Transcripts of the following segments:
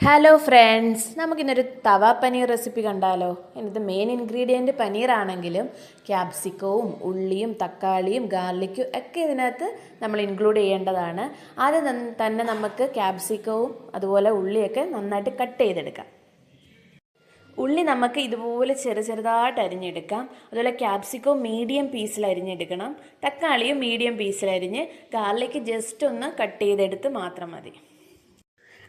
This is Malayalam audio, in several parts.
ഹലോ ഫ്രണ്ട്സ്, നമുക്കിന്നൊരു തവ പനീർ റെസിപ്പി കണ്ടാലോ. ഇതിനകത്ത് മെയിൻ ഇൻഗ്രീഡിയൻറ്റ് പനീറാണെങ്കിലും ക്യാപ്സിക്കവും ഉള്ളിയും തക്കാളിയും ഗാർലിക്കും ഒക്കെ ഇതിനകത്ത് നമ്മൾ ഇൻക്ലൂഡ് ചെയ്യേണ്ടതാണ്. ആദ്യം തന്നെ നമുക്ക് ക്യാപ്സിക്കവും അതുപോലെ ഉള്ളിയൊക്കെ നന്നായിട്ട് കട്ട് ചെയ്തെടുക്കാം. ഉള്ളി നമുക്ക് ഇതുപോലെ ചെറുതായിട്ട് അരിഞ്ഞെടുക്കാം. അതുപോലെ ക്യാപ്സിക്കവും മീഡിയം പീസിൽ അരിഞ്ഞെടുക്കണം. തക്കാളിയും മീഡിയം പീസിലരിഞ്ഞ് ഗാർലിക്ക് ജസ്റ്റ് ഒന്ന് കട്ട് ചെയ്തെടുത്ത് മാത്രം മതി.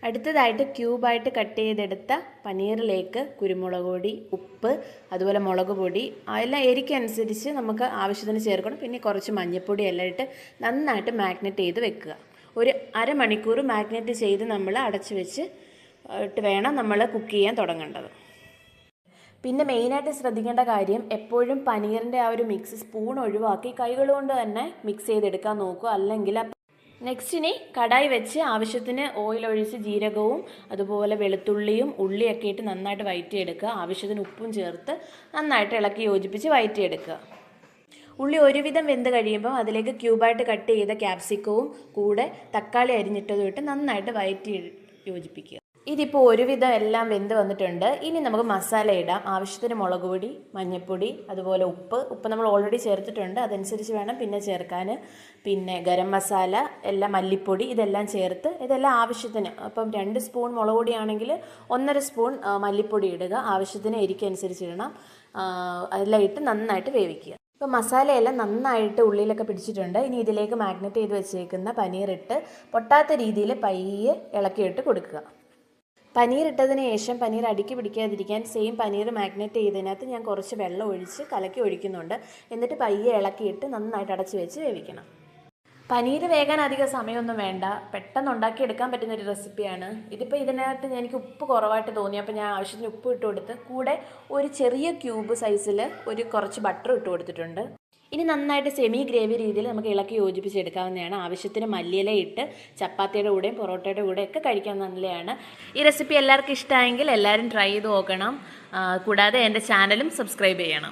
അടുത്തതായിട്ട് ക്യൂബായിട്ട് കട്ട് ചെയ്തെടുത്ത പനീറിലേക്ക് കുരുമുളക് പൊടി, ഉപ്പ്, അതുപോലെ മുളക് പൊടി എല്ലാം എരിക്കനുസരിച്ച് നമുക്ക് ആവശ്യത്തിന് ചേർക്കണം. പിന്നെ കുറച്ച് മഞ്ഞൾപ്പൊടി എല്ലാം ഇട്ട് നന്നായിട്ട് മാഗ്നേറ്റ് ചെയ്ത് വെക്കുക. ഒരു അരമണിക്കൂർ മാഗ്നേറ്റ് ചെയ്ത് നമ്മൾ അടച്ചു വെച്ച് ഇട്ട് വേണം നമ്മൾ കുക്ക് ചെയ്യാൻ തുടങ്ങേണ്ടത്. പിന്നെ മെയിനായിട്ട് ശ്രദ്ധിക്കേണ്ട കാര്യം, എപ്പോഴും പനീറിൻ്റെ ആ ഒരു മിക്സ് സ്പൂൺ ഒഴിവാക്കി കൈകൾ കൊണ്ട് തന്നെ മിക്സ് ചെയ്തെടുക്കാൻ നോക്കുക. അല്ലെങ്കിൽ നെക്സ്റ്റിനി കടായി വെച്ച് ആവശ്യത്തിന് ഓയിൽ ഒഴിച്ച് ജീരകവും അതുപോലെ വെളുത്തുള്ളിയും ഉള്ളിയൊക്കെ ഇട്ട് നന്നായിട്ട് വഴറ്റിയെടുക്കുക. ആവശ്യത്തിന് ഉപ്പും ചേർത്ത് നന്നായിട്ട് ഇളക്കി യോജിപ്പിച്ച് വഴറ്റിയെടുക്കുക. ഉള്ളി ഒരുവിധം വെന്ത് കഴിയുമ്പോൾ അതിലേക്ക് ക്യൂബായിട്ട് കട്ട് ചെയ്ത ക്യാപ്സിക്കവും കൂടെ തക്കാളി അരിഞ്ഞിട്ടതും ഇട്ട് നന്നായിട്ട് വഴറ്റി യോജിപ്പിക്കുക. ഇതിപ്പോൾ ഒരുവിധം എല്ലാം വെന്ത് വന്നിട്ടുണ്ട്. ഇനി നമുക്ക് മസാല ഇടാം. ആവശ്യത്തിന് മുളക് പൊടി, മഞ്ഞൾപ്പൊടി, അതുപോലെ ഉപ്പ് നമ്മൾ ഓൾറെഡി ചേർത്തിട്ടുണ്ട്, അതനുസരിച്ച് വേണം പിന്നെ ചേർക്കാൻ. പിന്നെ ഗരം മസാല, എല്ലാം മല്ലിപ്പൊടി ഇതെല്ലാം ചേർത്ത് ഇതെല്ലാം ആവശ്യത്തിന്. അപ്പം 2 സ്പൂൺ മുളക് പൊടിയാണെങ്കിൽ 1.5 സ്പൂൺ മല്ലിപ്പൊടി ഇടുക. ആവശ്യത്തിന് എരിക്കനുസരിച്ച് ഇടണം. അതെല്ലാം ഇട്ട് നന്നായിട്ട് വേവിക്കുക. ഇപ്പോൾ മസാലയെല്ലാം നന്നായിട്ട് ഉള്ളിലൊക്കെ പിടിച്ചിട്ടുണ്ട്. ഇനി ഇതിലേക്ക് മാഗ്നേറ്റ് ചെയ്ത് വെച്ചേക്കുന്ന പനീറിട്ട് പൊട്ടാത്ത രീതിയിൽ പയ്യെ ഇളക്കിയിട്ട് കൊടുക്കുക. പനീർ ഇട്ടതിന് ശേഷം പനീർ അടുക്കി പിടിക്കാതിരിക്കാൻ സെയിം പനീർ മാഗ്നേറ്റ് ചെയ്തതിനകത്ത് ഞാൻ കുറച്ച് വെള്ളം ഒഴിച്ച് കലക്കി ഒഴിക്കുന്നുണ്ട്. എന്നിട്ട് പയ്യെ ഇളക്കിയിട്ട് നന്നായിട്ട് അടച്ച് വെച്ച് വേവിക്കണം. പനീർ വേകാൻ അധികം സമയമൊന്നും വേണ്ട, പെട്ടെന്ന് ഉണ്ടാക്കിയെടുക്കാൻ പറ്റുന്നൊരു റെസിപ്പിയാണ്. ഇതിനകത്ത് എനിക്ക് ഉപ്പ് കുറവായിട്ട് തോന്നി, അപ്പോൾ ഞാൻ ആവശ്യത്തിന് ഉപ്പ് ഇട്ട് കൊടുത്ത് കൂടെ ഒരു ചെറിയ ക്യൂബ് സൈസിൽ കുറച്ച് ബട്ടർ ഇട്ട് കൊടുത്തിട്ടുണ്ട്. ഇനി നന്നായിട്ട് സെമി ഗ്രേവി രീതിയിൽ നമുക്ക് ഇളക്കി യോജിപ്പിച്ചെടുക്കാവുന്നതാണ്. ആവശ്യത്തിന് മല്ലിയില ഇട്ട് ചപ്പാത്തിയുടെ കൂടെയും പൊറോട്ടയുടെ കൂടെയൊക്കെ കഴിക്കാൻ നല്ലതാണ്. ഈ റെസിപ്പി എല്ലാവർക്കും ഇഷ്ടമായെങ്കിൽ എല്ലാവരും ട്രൈ ചെയ്ത് നോക്കണം. കൂടാതെ എൻ്റെ ചാനലും സബ്സ്ക്രൈബ് ചെയ്യണം.